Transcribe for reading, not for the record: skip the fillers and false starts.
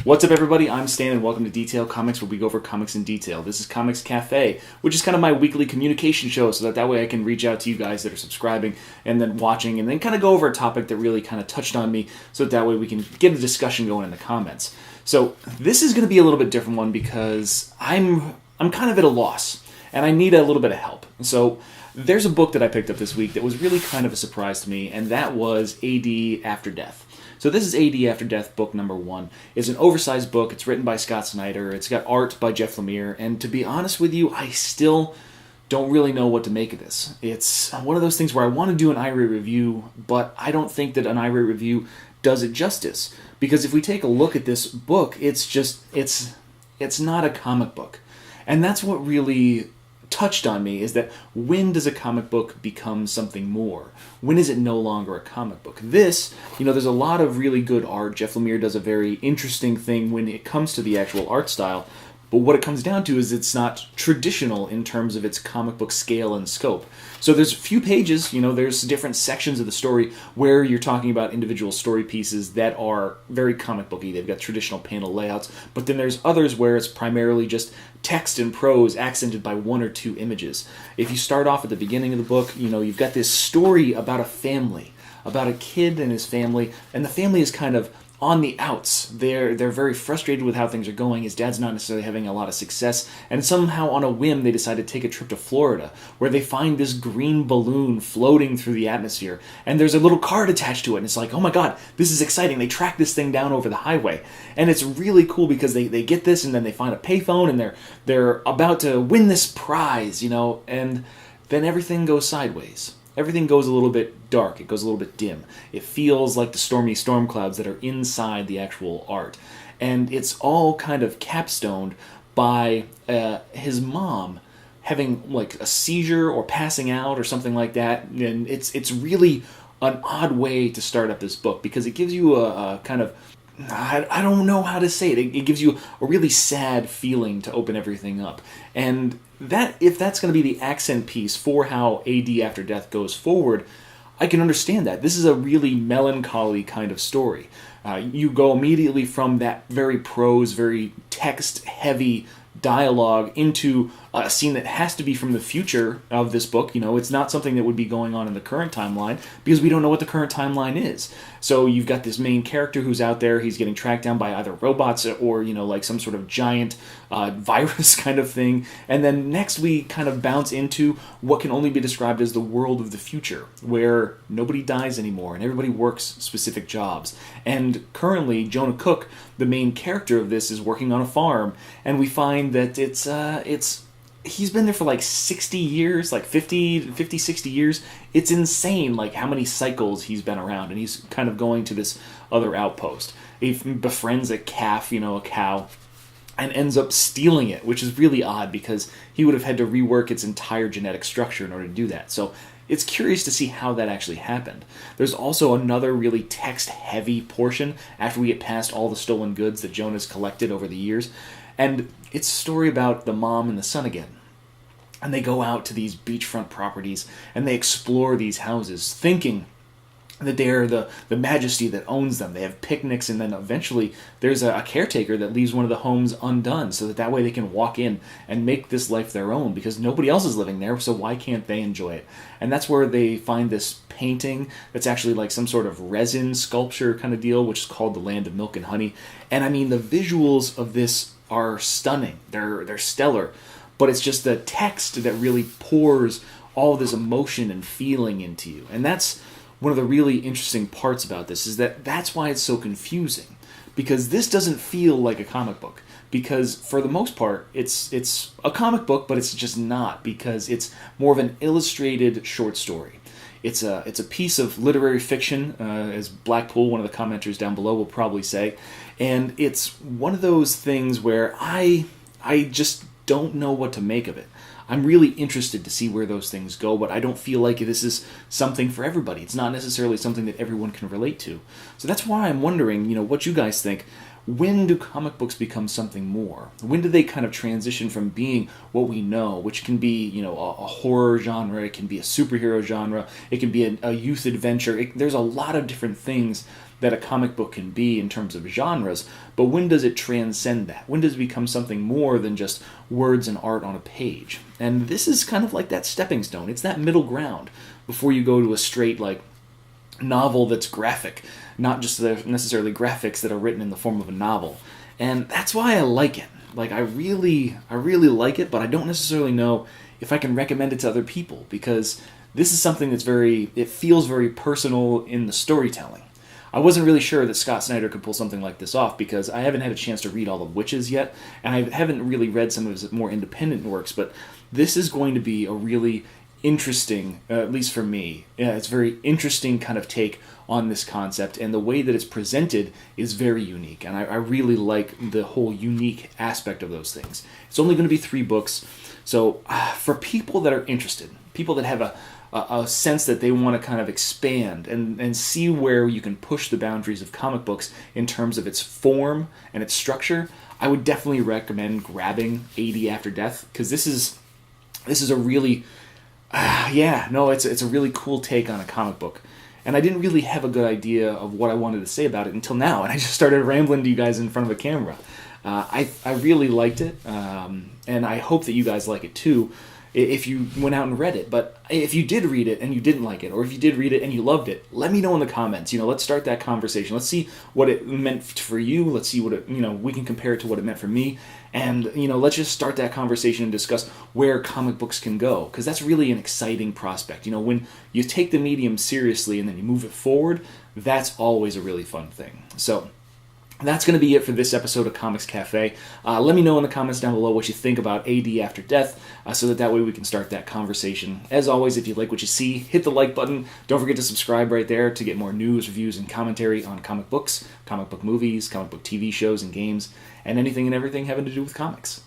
What's up, everybody? I'm Stan, and welcome to Detail Comics, where we go over comics in detail. This is Comics Cafe, which is kind of my weekly communication show, so that way I can reach out to you guys that are subscribing and then watching, and then kind of go over a topic that really kind of touched on me, so that way we can get a discussion going in the comments. So this is going to be a little bit different one because I'm kind of at a loss, and I need a little bit of help. So there's a book that I picked up this week that was really kind of a surprise to me, and that was AD After Death. So this is AD After Death, book number 1. It's an oversized book. It's written by Snyder. It's got art by Lemire. And to be honest with you, I still don't really know what to make of this. It's one of those things where I want to do an irate review, but I don't think that an irate review does it justice. Because if we take a look at this book, it's not a comic book. And that's what really touched on me, is that when does a comic book become something more? When is it no longer a comic book? This, there's a lot of really good art. Lemire does a very interesting thing when it comes to the actual art style, but what it comes down to is it's not traditional in terms of its comic book scale and scope. So there's a few pages, there's different sections of the story where you're talking about individual story pieces that are very comic booky. They've got traditional panel layouts, but then there's others where it's primarily just text and prose accented by one or two images. If you start off at the beginning of the book, you've got this story about a family, about a kid and his family, and the family is kind of on the outs. They're very frustrated with how things are going. His dad's not necessarily having a lot of success, and somehow on a whim they decide to take a trip to Florida, where they find this green balloon floating through the atmosphere, and there's a little card attached to it, and it's like, oh my god, this is exciting. They track this thing down over the highway, and it's really cool because they get this, and then they find a payphone, and they're about to win this prize, and then everything goes sideways. Everything goes a little bit dark. It goes a little bit dim. It feels like the stormy storm clouds that are inside the actual art. And it's all kind of capstoned by his mom having like a seizure or passing out or something like that. And it's really an odd way to start up this book because it gives you a kind of, I don't know how to say it. It gives you a really sad feeling to open everything up. And that, if that's going to be the accent piece for how AD After Death goes forward, I can understand that. This is a really melancholy kind of story. You go immediately from that very prose, very text-heavy dialogue into a scene that has to be from the future of this book. It's not something that would be going on in the current timeline because we don't know what the current timeline is. So you've got this main character who's out there. He's getting tracked down by either robots or, like some sort of giant virus kind of thing. And then next we kind of bounce into what can only be described as the world of the future, where nobody dies anymore and everybody works specific jobs. And currently, Jonah Cook, the main character of this, is working on a farm, and we find that he's been there for like 60 years, like 50, 60 years. It's insane, like how many cycles he's been around, and he's kind of going to this other outpost. He befriends a calf, a cow, and ends up stealing it, which is really odd because he would have had to rework its entire genetic structure in order to do that. So it's curious to see how that actually happened. There's also another really text-heavy portion after we get past all the stolen goods that Jonah's collected over the years. And it's a story about the mom and the son again. And they go out to these beachfront properties and they explore these houses, thinking that they're the majesty that owns them. They have picnics, and then eventually there's a caretaker that leaves one of the homes undone so that way they can walk in and make this life their own because nobody else is living there, so why can't they enjoy it? And that's where they find this painting that's actually like some sort of resin sculpture kind of deal, which is called The Land of Milk and Honey. And I mean, the visuals of this are stunning. They're stellar, but it's just the text that really pours all this emotion and feeling into you. And that's one of the really interesting parts about this, is that's why it's so confusing, because this doesn't feel like a comic book, because for the most part it's a comic book, but it's just not, because it's more of an illustrated short story. It's a piece of literary fiction, as Blackpool, one of the commenters down below, will probably say, and it's one of those things where I just don't know what to make of it. I'm really interested to see where those things go, but I don't feel like this is something for everybody. It's not necessarily something that everyone can relate to. So that's why I'm wondering, what you guys think. when do comic books become something more? When do they kind of transition from being what we know, which can be, a horror genre, it can be a superhero genre, it can be a youth adventure. There's a lot of different things that a comic book can be in terms of genres, but when does it transcend that? When does it become something more than just words and art on a page? And this is kind of like that stepping stone. It's that middle ground before you go to a straight, novel that's graphic, not just necessarily graphics that are written in the form of a novel. And that's why I like it. I really like it, but I don't necessarily know if I can recommend it to other people, because this is something that's it feels very personal in the storytelling. I wasn't really sure that Scott Snyder could pull something like this off, because I haven't had a chance to read all of Witches yet, and I haven't really read some of his more independent works, but this is going to be a really interesting, at least for me, it's a very interesting kind of take on this concept, and the way that it's presented is very unique, and I really like the whole unique aspect of those things. It's only going to be 3 books, so for people that are interested, people that have a sense that they want to kind of expand and see where you can push the boundaries of comic books in terms of its form and its structure, I would definitely recommend grabbing AD After Death, because this is a really it's a really cool take on a comic book. And I didn't really have a good idea of what I wanted to say about it until now, and I just started rambling to you guys in front of a camera. I really liked it, and I hope that you guys like it too, if you went out and read it. But if you did read it and you didn't like it, or if you did read it and you loved it, let me know in the comments. Let's start that conversation. Let's see what it meant for you. Let's see what it, we can compare it to what it meant for me. And, let's just start that conversation and discuss where comic books can go, because that's really an exciting prospect. When you take the medium seriously and then you move it forward, that's always a really fun thing. So that's going to be it for this episode of Comics Cafe. Let me know in the comments down below what you think about AD After Death, so that way we can start that conversation. As always, if you like what you see, hit the like button. Don't forget to subscribe right there to get more news, reviews, and commentary on comic books, comic book movies, comic book TV shows and games, and anything and everything having to do with comics.